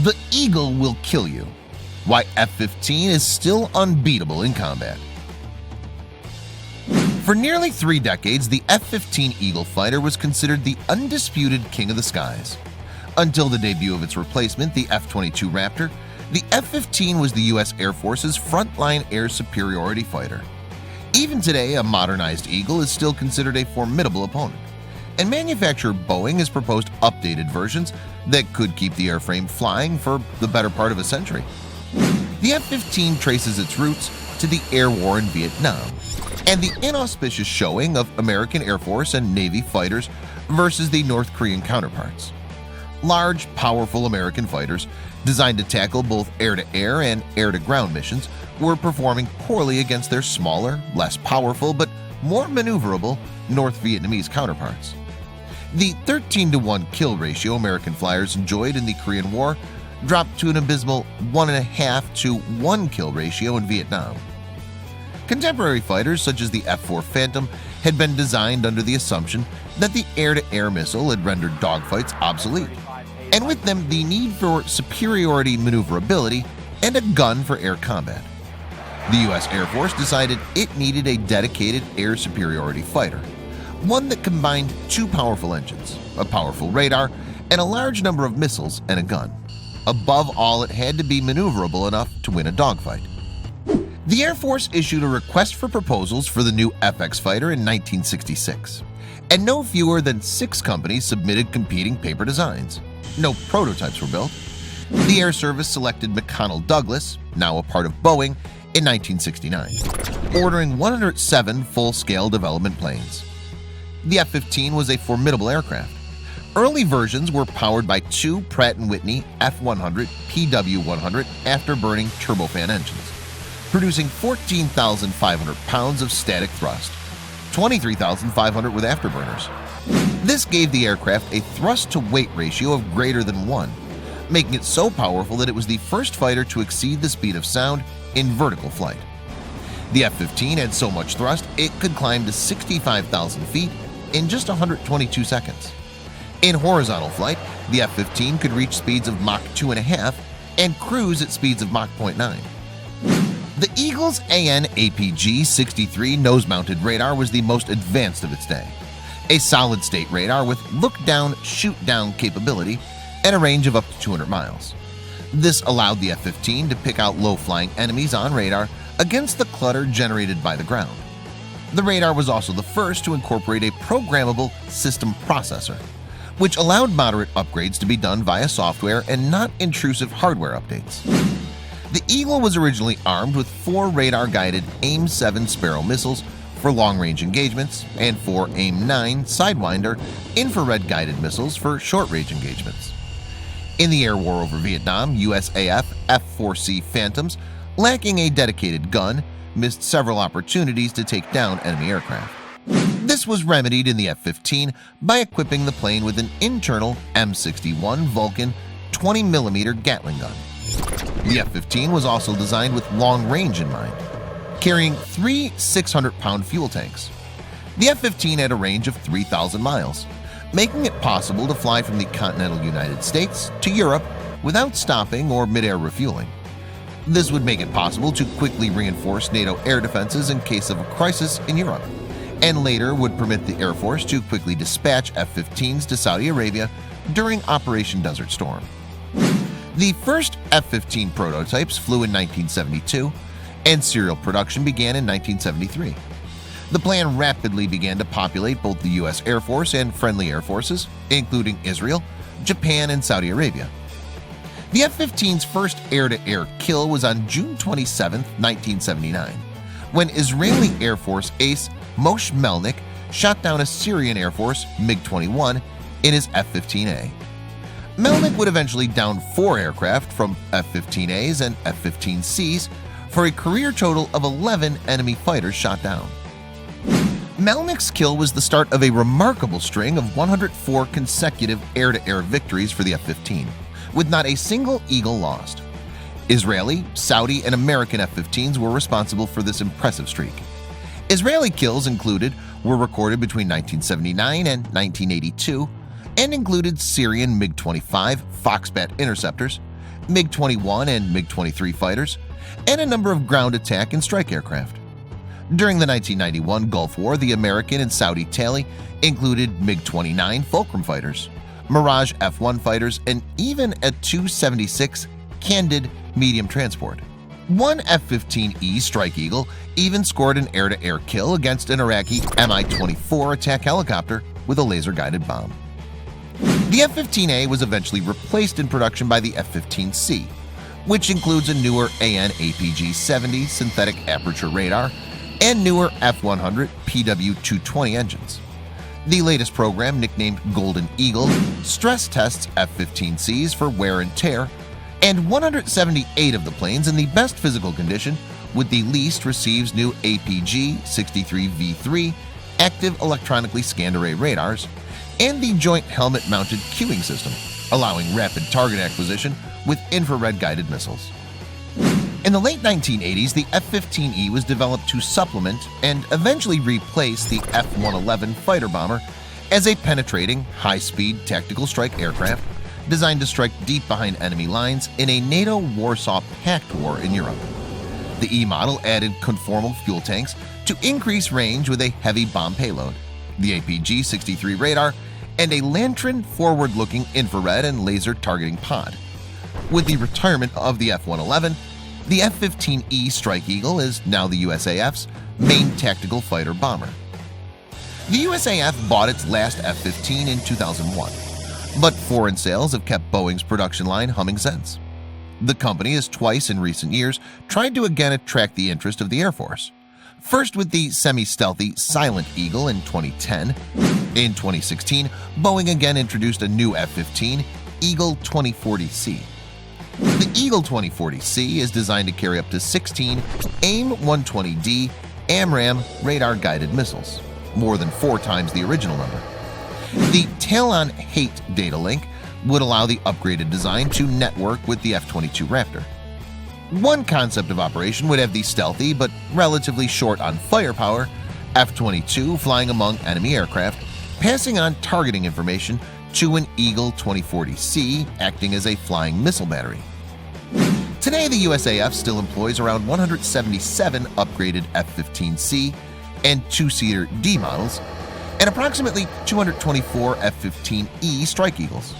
The Eagle will kill you. Why F-15 is still unbeatable in combat. For nearly 3 decades, the F-15 Eagle fighter was considered the undisputed king of the skies. Until the debut of its replacement, the F-22 Raptor, the F-15 was the U.S. Air Force's frontline air superiority fighter. Even today, a modernized Eagle is still considered a formidable opponent, and manufacturer Boeing has proposed updated versions that could keep the airframe flying for the better part of a century. The F-15 traces its roots to the air war in Vietnam and the inauspicious showing of American Air Force and Navy fighters versus the North Korean counterparts. Large, powerful American fighters designed to tackle both air-to-air and air-to-ground missions were performing poorly against their smaller, less powerful, but more maneuverable North Vietnamese counterparts. The 13-to-1 kill ratio American flyers enjoyed in the Korean War dropped to an abysmal 1.5 to 1 kill ratio in Vietnam. Contemporary fighters such as the F-4 Phantom had been designed under the assumption that the air-to-air missile had rendered dogfights obsolete, and with them the need for superiority maneuverability and a gun for air combat. The U.S. Air Force decided it needed a dedicated air superiority fighter, one that combined 2 powerful engines, a powerful radar, and a large number of missiles and a gun. Above all, it had to be maneuverable enough to win a dogfight. The Air Force issued a request for proposals for the new FX fighter in 1966, and no fewer than 6 companies submitted competing paper designs. No prototypes were built. The Air Service selected McConnell Douglas, now a part of Boeing, in 1969, ordering 107 full-scale development planes. The F-15 was a formidable aircraft. Early versions were powered by 2 Pratt & Whitney F-100 PW-100 afterburning turbofan engines, producing 14,500 pounds of static thrust, 23,500 with afterburners. This gave the aircraft a thrust-to-weight ratio of greater than 1, making it so powerful that it was the first fighter to exceed the speed of sound in vertical flight. The F-15 had so much thrust it could climb to 65,000 feet in just 122 seconds. In horizontal flight, the F-15 could reach speeds of Mach 2.5 and cruise at speeds of Mach 0.9. The Eagle's AN/APG-63 nose-mounted radar was the most advanced of its day, a solid-state radar with look-down, shoot-down capability and a range of up to 200 miles. This allowed the F-15 to pick out low-flying enemies on radar against the clutter generated by the ground. The radar was also the first to incorporate a programmable system processor, which allowed moderate upgrades to be done via software and not intrusive hardware updates. The Eagle was originally armed with 4 radar-guided AIM-7 Sparrow missiles for long-range engagements and 4 AIM-9 Sidewinder infrared-guided missiles for short-range engagements. In the air war over Vietnam, USAF F-4C Phantoms, lacking a dedicated gun, missed several opportunities to take down enemy aircraft. This was remedied in the F-15 by equipping the plane with an internal M61 Vulcan 20mm Gatling gun. The F-15 was also designed with long range in mind, carrying 3 600-pound fuel tanks. The F-15 had a range of 3,000 miles, making it possible to fly from the continental United States to Europe without stopping or mid-air refueling. This would make it possible to quickly reinforce NATO air defenses in case of a crisis in Europe, and later would permit the Air Force to quickly dispatch F-15s to Saudi Arabia during Operation Desert Storm. The first F-15 prototypes flew in 1972, and serial production began in 1973. The plan rapidly began to populate both the U.S. Air Force and friendly air forces, including Israel, Japan, and Saudi Arabia. The F-15's first air-to-air kill was on June 27, 1979, when Israeli Air Force ace Moshe Melnick shot down a Syrian Air Force MiG-21 in his F-15A. Melnick would eventually down 4 aircraft from F-15As and F-15Cs for a career total of 11 enemy fighters shot down. Melnick's kill was the start of a remarkable string of 104 consecutive air-to-air victories for the F-15, with not a single Eagle lost. Israeli, Saudi, and American F-15s were responsible for this impressive streak. Israeli kills were recorded between 1979 and 1982 and included SYRIAN MiG-25 FOXBAT interceptors, MiG-21 and MiG-23 fighters, and a number of ground attack and strike aircraft. During the 1991 Gulf War, the American and Saudi tally included MiG-29 Fulcrum fighters, Mirage F-1 fighters, and even a Tu-76 Candid medium transport. One F-15E Strike Eagle even scored an air-to-air kill against an Iraqi Mi-24 attack helicopter with a laser-guided bomb. The F-15A was eventually replaced in production by the F-15C, which includes a newer AN/APG-70 synthetic aperture radar and newer F-100 PW-220 engines. The latest program, nicknamed Golden Eagle, stress tests F-15Cs for wear and tear, and 178 of the planes in the best physical condition, with the least receives new APG-63V3 active electronically scanned array radars and the joint helmet-mounted cueing system, allowing rapid target acquisition with infrared-guided missiles. In the late 1980s, the F-15E was developed to supplement and eventually replace the F-111 fighter bomber as a penetrating, high-speed tactical strike aircraft designed to strike deep behind enemy lines in a NATO Warsaw Pact war in Europe. The E model added conformal fuel tanks to increase range with a heavy bomb payload, the APG-63 radar, and a Lantern forward-looking infrared and laser targeting pod. With the retirement of the F-111, the F-15E Strike Eagle is now the USAF's main tactical fighter bomber. The USAF bought its last F-15 in 2001, but foreign sales have kept Boeing's production line humming since. The company has twice in recent years tried to again attract the interest of the Air Force. First with the semi-stealthy Silent Eagle in 2010. In 2016, Boeing again introduced a new F-15, Eagle 2040C. The Eagle 2040C is designed to carry up to 16 AIM-120D AMRAAM radar-guided missiles, more than 4 times the original number. The Talon-Hate data link would allow the upgraded design to network with the F-22 Raptor. One concept of operation would have the stealthy but relatively short on firepower F-22 flying among enemy aircraft, passing on targeting information to an Eagle 2040C acting as a flying missile battery. Today, the USAF still employs around 177 upgraded F-15C and 2-seater D models and approximately 224 F-15E Strike Eagles.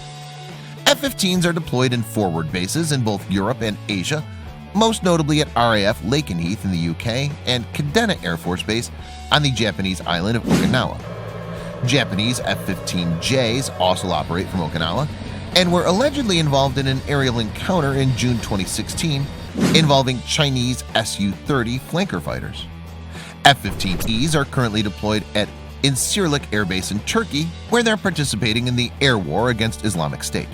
F-15s are deployed in forward bases in both Europe and Asia, most notably at RAF Lakenheath in the UK and Kadena Air Force Base on the Japanese island of Okinawa. Japanese F-15Js also operate from Okinawa and were allegedly involved in an aerial encounter in June 2016 involving Chinese Su-30 flanker fighters. F-15Es are currently deployed at Incirlik Air Base in Turkey, where they're participating in the air war against Islamic State.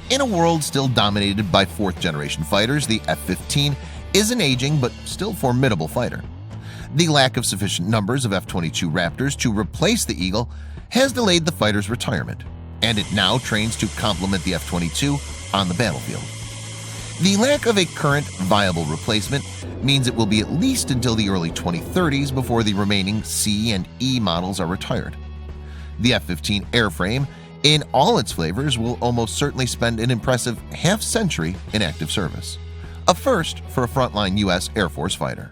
In a world still dominated by fourth-generation fighters, the F-15 is an aging but still formidable fighter. The lack of sufficient numbers of F-22 Raptors to replace the Eagle has delayed the fighter's retirement, and it now trains to complement the F-22 on the battlefield. The lack of a current viable replacement means it will be at least until the early 2030s before the remaining C and E models are retired. The F-15 airframe, in all its flavors, will almost certainly spend an impressive half-century in active service, a first for a frontline U.S. Air Force fighter.